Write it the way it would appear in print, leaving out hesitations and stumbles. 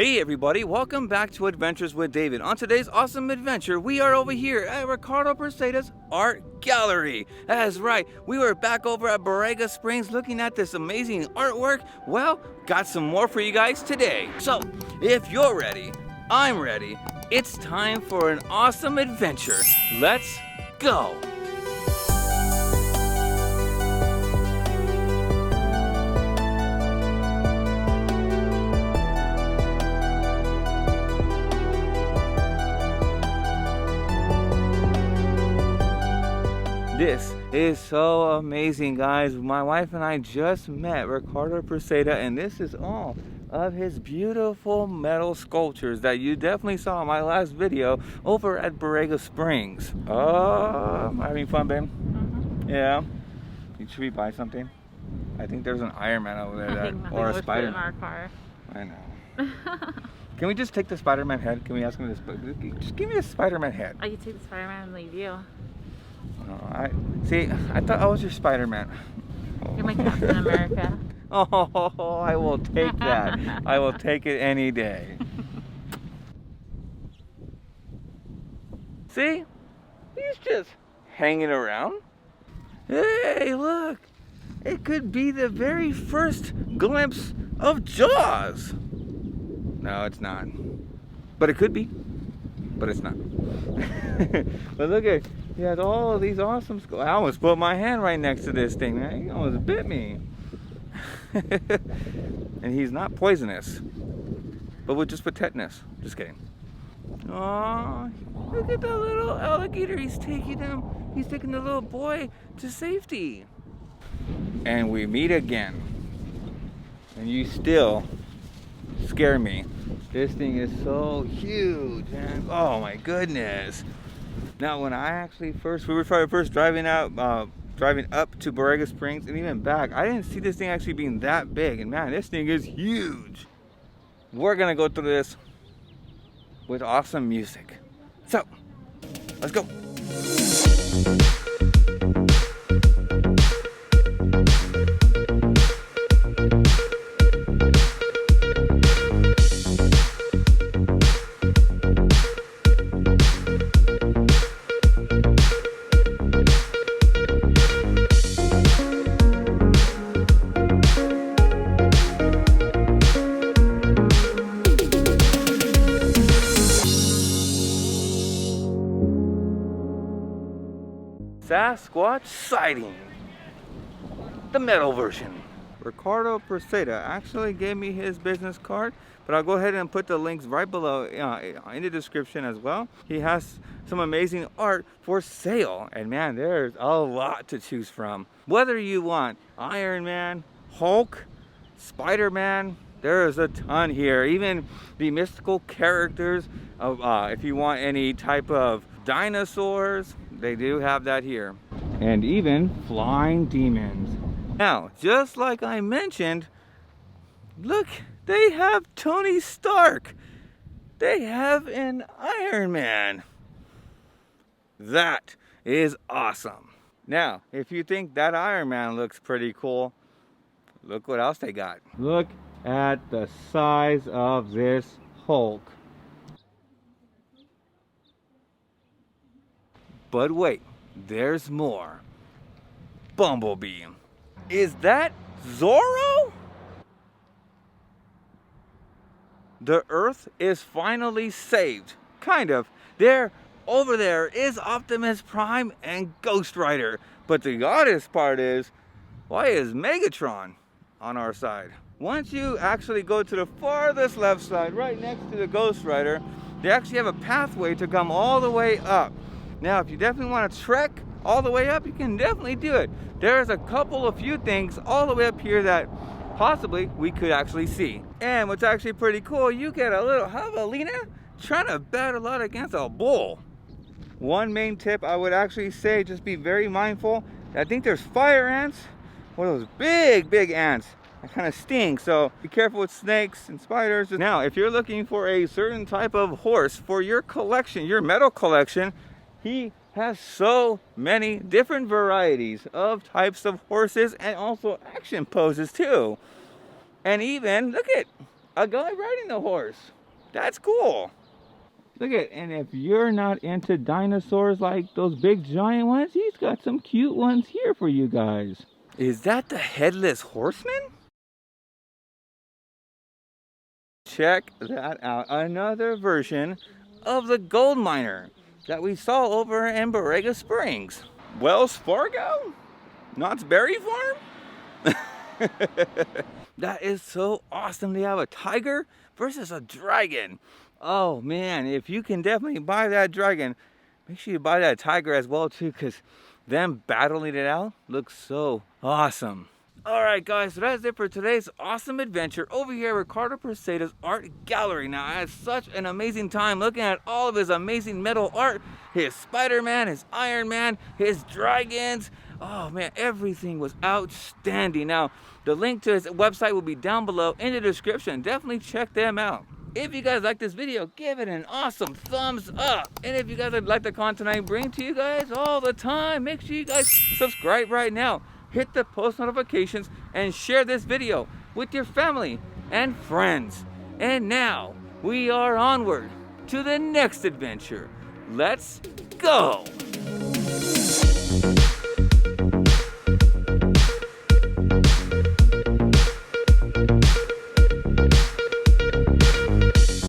Hey everybody, welcome back to Adventures with David. On today's awesome adventure, we are over here at Ricardo Breceda's Art Gallery. That's right, we were back over at Borrego Springs looking at this amazing artwork. Well, got some more for you guys today. So, if you're ready, I'm ready. It's time for an awesome adventure. Let's go! This is so amazing, guys. My wife and I just met Ricardo Breceda, and this is all of his beautiful metal sculptures that you definitely saw in my last video over at Borrego Springs. Oh, having fun, babe? Mm-hmm. Yeah. Should we buy something? I think there's an Iron Man over there, or a Spider-Man in our car. I know. Can we just take the Spider-Man head? Can we ask him to just give me a Spider-Man head? I could take the Spider-Man and leave you. I thought I was your Spider-Man. You're my Captain America. Oh, I will take that. I will take it any day. See? He's just hanging around. Hey, look. It could be the very first glimpse of Jaws. No, it's not. But it could be. But it's not. But look at, he has all of these awesome I almost put my hand right next to this thing, man. He almost bit me. And he's not poisonous, but with just for tetanus. Just kidding. Oh, look at the little alligator. He's taking the little boy to safety. And we meet again. And you still scare me. This thing is so huge, man. Oh my goodness. Now, when I actually we were first driving up to Borrego Springs and even back, I didn't see this thing actually being that big. And man, this thing is huge. We're gonna go through this with awesome music. So, let's go. Sasquatch sighting, the metal version. Ricardo Breceda actually gave me his business card, but I'll go ahead and put the links right below in the description as well. He has some amazing art for sale, and man, there's a lot to choose from. Whether you want Iron Man, Hulk, Spider-Man, there is a ton here. Even the mystical characters of if you want any type of dinosaurs, they do have that here. And even flying demons. Now, just like I mentioned, look, they have Tony Stark. They have an Iron Man. That is awesome. Now, if you think that Iron Man looks pretty cool, look what else they got. Look at the size of this Hulk. But wait, there's more. Bumblebee. Is that Zorro? The Earth is finally saved. Kind of. Over there is Optimus Prime and Ghost Rider. But the oddest part is, why is Megatron on our side? Once you actually go to the farthest left side, right next to the Ghost Rider, they actually have a pathway to come all the way up. Now, if you definitely want to trek all the way up, you can definitely do it. There's a few things all the way up here that possibly we could actually see. And what's actually pretty cool, you get a little javelina trying to battle out against a bull. One main tip I would actually say, just be very mindful. I think there's fire ants, one of those big ants that kind of sting. So be careful with snakes and spiders. Now, if you're looking for a certain type of horse for your collection, your metal collection, he has so many different varieties of types of horses and also action poses too. And even, look at a guy riding the horse. That's cool. Look at, and if you're not into dinosaurs like those big giant ones, he's got some cute ones here for you guys. Is that the headless horseman? Check that out. Another version of the gold miner that we saw over in Borrego Springs. Wells Fargo? Knott's Berry Farm? That is so awesome. They have a tiger versus a dragon. Oh man, if you can definitely buy that dragon, make sure you buy that tiger as well too, because them battling it out looks so awesome. Alright guys, so that's it for today's awesome adventure over here at Ricardo Breceda's art gallery. Now I had such an amazing time looking at all of his amazing metal art, his Spider-Man, his Iron Man, his dragons. Oh man, everything was outstanding. Now the link to his website will be down below in the description. Definitely check them out. If you guys like this video, give it an awesome thumbs up. And if you guys like the content I bring to you guys all the time, make sure you guys subscribe right now. Hit the post notifications and share this video with your family and friends. And now we are onward to the next adventure. Let's go!